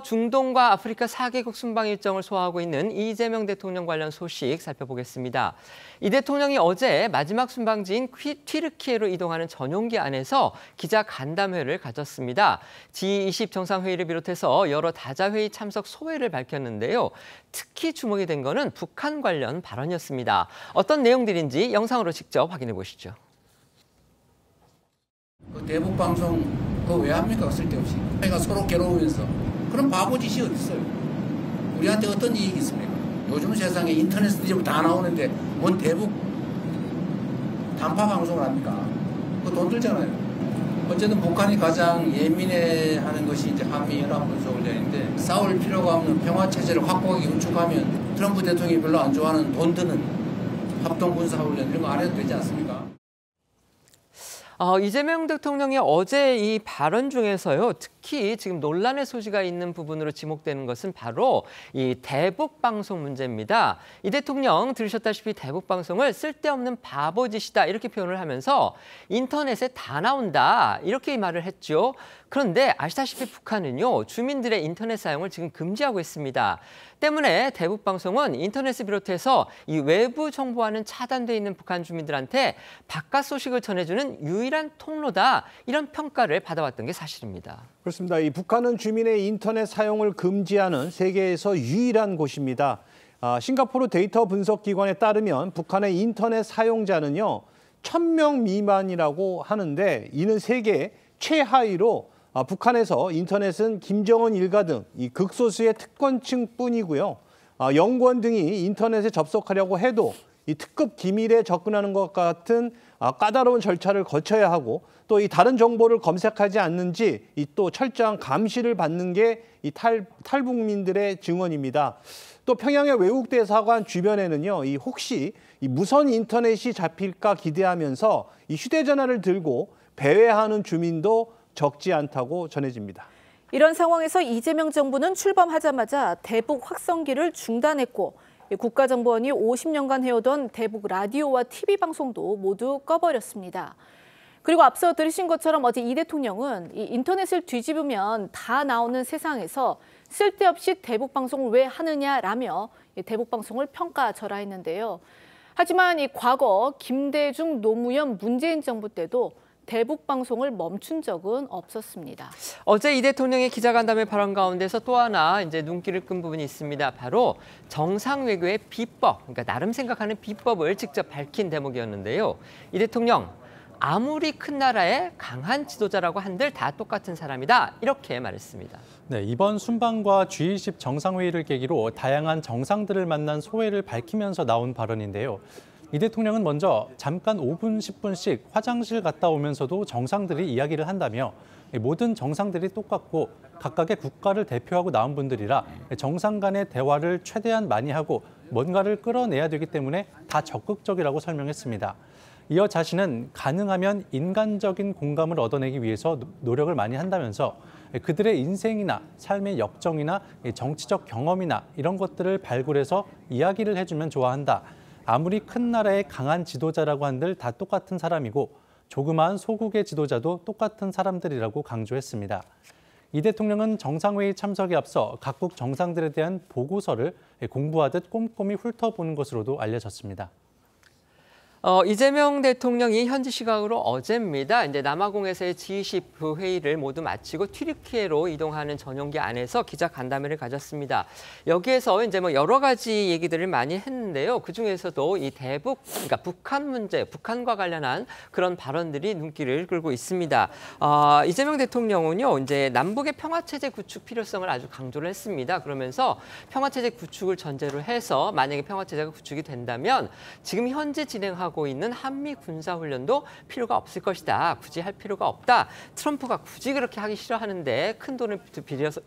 중동과 아프리카 4개국 순방 일정을 소화하고 있는 이재명 대통령 관련 소식 살펴보겠습니다. 이 대통령이 어제 마지막 순방지인 튀르키예로 이동하는 전용기 안에서 기자 간담회를 가졌습니다. G20 정상회의를 비롯해서 여러 다자회의 참석 소회를 밝혔는데요. 특히 주목이 된 거는 북한 관련 발언이었습니다. 어떤 내용들인지 영상으로 직접 확인해 보시죠. 대북 방송 그거 왜 합니까? 쓸데없이. 저희가 서로 괴로우면서. 그런 바보 짓이 어디 있어요? 우리한테 어떤 이익이 있습니까? 요즘 세상에 인터넷 뒤집어 다 나오는데 뭔 대북 단파 방송을 합니까? 그거 돈 들잖아요. 어쨌든 북한이 가장 예민해하는 것이 이제 한미 연합 군사훈련인데 싸울 필요가 없는 평화 체제를 확고하게 구축하면 트럼프 대통령이 별로 안 좋아하는 돈 드는 합동 군사훈련 이런 거 안 해도 되지 않습니까? 이재명 대통령이 어제 이 발언 중에서요, 특히 지금 논란의 소지가 있는 부분으로 지목되는 것은 바로 이 대북 방송 문제입니다. 이 대통령 들으셨다시피 대북 방송을 쓸데없는 바보짓이다 이렇게 표현을 하면서 인터넷에 다 나온다 이렇게 말을 했죠. 그런데 아시다시피 북한은요, 주민들의 인터넷 사용을 지금 금지하고 있습니다. 때문에 대북 방송은 인터넷을 비롯해서 이 외부 정보와는 차단돼 있는 북한 주민들한테 바깥 소식을 전해주는 유일한 통로다 이런 평가를 받아왔던 게 사실입니다. 그렇습니다. 이 북한은 주민의 인터넷 사용을 금지하는 세계에서 유일한 곳입니다. 싱가포르 데이터 분석 기관에 따르면 북한의 인터넷 사용자는요 1000명 미만이라고 하는데 이는 세계 최하위로 북한에서 인터넷은 김정은 일가 등 이 극소수의 특권층뿐이고요. 연구원 등이 인터넷에 접속하려고 해도 이 특급 기밀에 접근하는 것 같은 까다로운 절차를 거쳐야 하고 또 이 다른 정보를 검색하지 않는지 이 또 철저한 감시를 받는 게 이 탈북민들의 증언입니다. 또 평양의 외국 대사관 주변에는요, 이 혹시 이 무선 인터넷이 잡힐까 기대하면서 이 휴대전화를 들고 배회하는 주민도 적지 않다고 전해집니다. 이런 상황에서 이재명 정부는 출범하자마자 대북 확성기를 중단했고 국가정보원이 50년간 해오던 대북 라디오와 TV 방송도 모두 꺼버렸습니다. 그리고 앞서 들으신 것처럼 어제 이 대통령은 이 인터넷을 뒤집으면 다 나오는 세상에서 쓸데없이 대북 방송을 왜 하느냐라며 대북 방송을 평가절하했는데요. 하지만 이 과거 김대중, 노무현, 문재인 정부 때도 대북 방송을 멈춘 적은 없었습니다. 어제 이 대통령의 기자간담회 발언 가운데서 또 하나 이제 눈길을 끈 부분이 있습니다. 바로 정상 외교의 비법, 그러니까 나름 생각하는 비법을 직접 밝힌 대목이었는데요. 이 대통령 아무리 큰 나라의 강한 지도자라고 한들 다 똑같은 사람이다 이렇게 말했습니다. 네, 이번 순방과 G20 정상회의를 계기로 다양한 정상들을 만난 소회를 밝히면서 나온 발언인데요. 이 대통령은 먼저 잠깐 5분, 10분씩 화장실 갔다 오면서도 정상들이 이야기를 한다며 모든 정상들이 똑같고 각각의 국가를 대표하고 나온 분들이라 정상 간의 대화를 최대한 많이 하고 뭔가를 끌어내야 되기 때문에 다 적극적이라고 설명했습니다. 이어 자신은 가능하면 인간적인 공감을 얻어내기 위해서 노력을 많이 한다면서 그들의 인생이나 삶의 역정이나 정치적 경험이나 이런 것들을 발굴해서 이야기를 해주면 좋아한다. 아무리 큰 나라의 강한 지도자라고 한들 다 똑같은 사람이고 조그마한 소국의 지도자도 똑같은 사람들이라고 강조했습니다. 이 대통령은 정상회의 참석에 앞서 각국 정상들에 대한 보고서를 공부하듯 꼼꼼히 훑어보는 것으로도 알려졌습니다. 이재명 대통령이 현지 시각으로 어제입니다. 이제 남아공에서의 G20 회의를 모두 마치고 튀르키예로 이동하는 전용기 안에서 기자 간담회를 가졌습니다. 여기에서 이제 뭐 여러 가지 얘기들을 많이 했는데요. 그 중에서도 이 대북, 그러니까 북한 문제, 북한과 관련한 그런 발언들이 눈길을 끌고 있습니다. 이재명 대통령은요, 이제 남북의 평화체제 구축 필요성을 아주 강조를 했습니다. 그러면서 평화체제 구축을 전제로 해서 만약에 평화체제가 구축이 된다면 지금 현재 진행하고 있는 한미 군사훈련도 필요가 없을 것이다. 굳이 할 필요가 없다. 트럼프가 굳이 그렇게 하기 싫어하는데 큰 돈을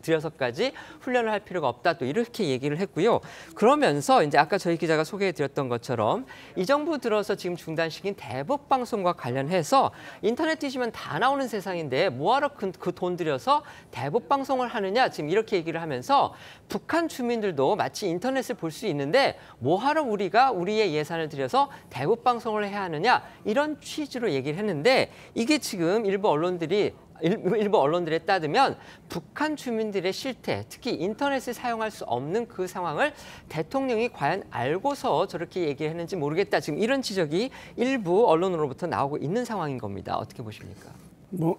들여서까지 훈련을 할 필요가 없다. 또 이렇게 얘기를 했고요. 그러면서 이제 아까 저희 기자가 소개해드렸던 것처럼 이 정부 들어서 지금 중단시킨 대북 방송과 관련해서 인터넷 뒤지면 다 나오는 세상인데 뭐하러 그 돈 들여서 대북 방송을 하느냐 지금 이렇게 얘기를 하면서 북한 주민들도 마치 인터넷을 볼 수 있는데 뭐하러 우리가 우리의 예산을 들여서 대북 방송을 해야 하느냐 이런 취지로 얘기를 했는데 이게 지금 일부 언론들이 일부 언론들에 따르면 북한 주민들의 실태, 특히 인터넷을 사용할 수 없는 그 상황을 대통령이 과연 알고서 저렇게 얘기를 했는지 모르겠다. 지금 이런 지적이 일부 언론으로부터 나오고 있는 상황인 겁니다. 어떻게 보십니까?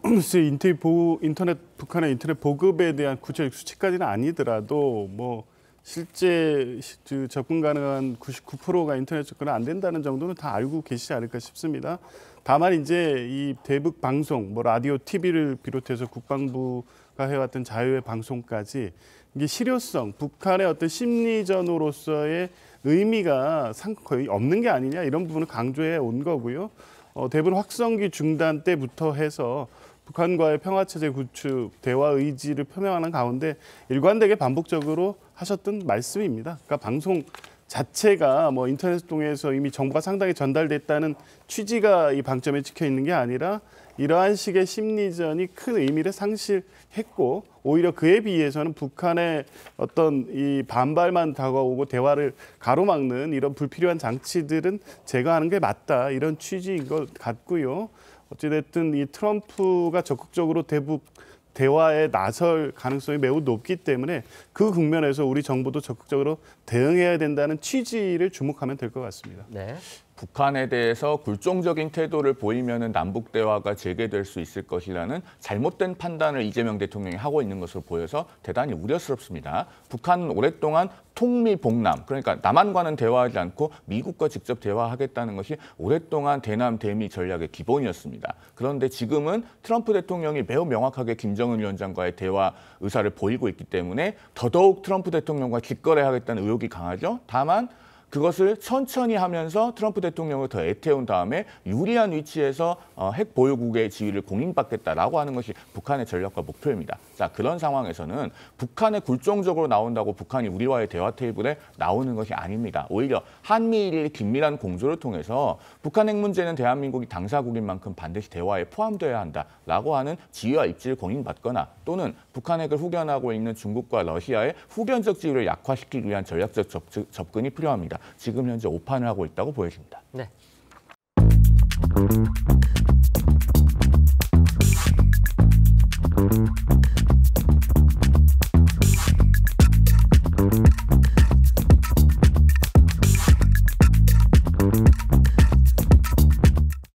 글쎄 북한의 인터넷 보급에 대한 구체적 수치까지는 아니더라도 실제 접근 가능한 99%가 인터넷 접근은 안 된다는 정도는 다 알고 계시지 않을까 싶습니다. 다만 이제 이 대북 방송, 라디오, TV를 비롯해서 국방부가 해왔던 자유의 방송까지 이게 실효성, 북한의 어떤 심리전으로서의 의미가 거의 없는 게 아니냐 이런 부분을 강조해 온 거고요. 대부분 확성기 중단 때부터 해서 북한과의 평화체제 구축, 대화 의지를 표명하는 가운데 일관되게 반복적으로 하셨던 말씀입니다. 그러니까 방송 자체가 인터넷 통해서 이미 정보가 상당히 전달됐다는 취지가 이 방점에 찍혀 있는 게 아니라 이러한 식의 심리전이 큰 의미를 상실했고 오히려 그에 비해서는 북한의 어떤 이 반발만 다가오고 대화를 가로막는 이런 불필요한 장치들은 제거하는 게 맞다 이런 취지인 것 같고요. 어찌됐든 이 트럼프가 적극적으로 대북 대화에 나설 가능성이 매우 높기 때문에 그 국면에서 우리 정부도 적극적으로 대응해야 된다는 취지를 주목하면 될 것 같습니다. 네. 북한에 대해서 굴종적인 태도를 보이면 남북 대화가 재개될 수 있을 것이라는 잘못된 판단을 이재명 대통령이 하고 있는 것으로 보여서 대단히 우려스럽습니다. 북한은 오랫동안 통미봉남, 그러니까 남한과는 대화하지 않고 미국과 직접 대화하겠다는 것이 오랫동안 대남 대미 전략의 기본이었습니다. 그런데 지금은 트럼프 대통령이 매우 명확하게 김정은 위원장과의 대화 의사를 보이고 있기 때문에 더더욱 트럼프 대통령과 직거래하겠다는 의혹이 강하죠. 다만 그것을 천천히 하면서 트럼프 대통령을 더 애태운 다음에 유리한 위치에서 핵 보유국의 지위를 공인받겠다라고 하는 것이 북한의 전략과 목표입니다. 자, 그런 상황에서는 북한에 굴종적으로 나온다고 북한이 우리와의 대화 테이블에 나오는 것이 아닙니다. 오히려 한미일의 긴밀한 공조를 통해서 북한 핵 문제는 대한민국이 당사국인 만큼 반드시 대화에 포함되어야 한다라고 하는 지위와 입지를 공인받거나 또는 북한 핵을 후견하고 있는 중국과 러시아의 후견적 지위를 약화시키기 위한 전략적 접근이 필요합니다. 지금 현재 오판을 하고 있다고 보여집니다. 네.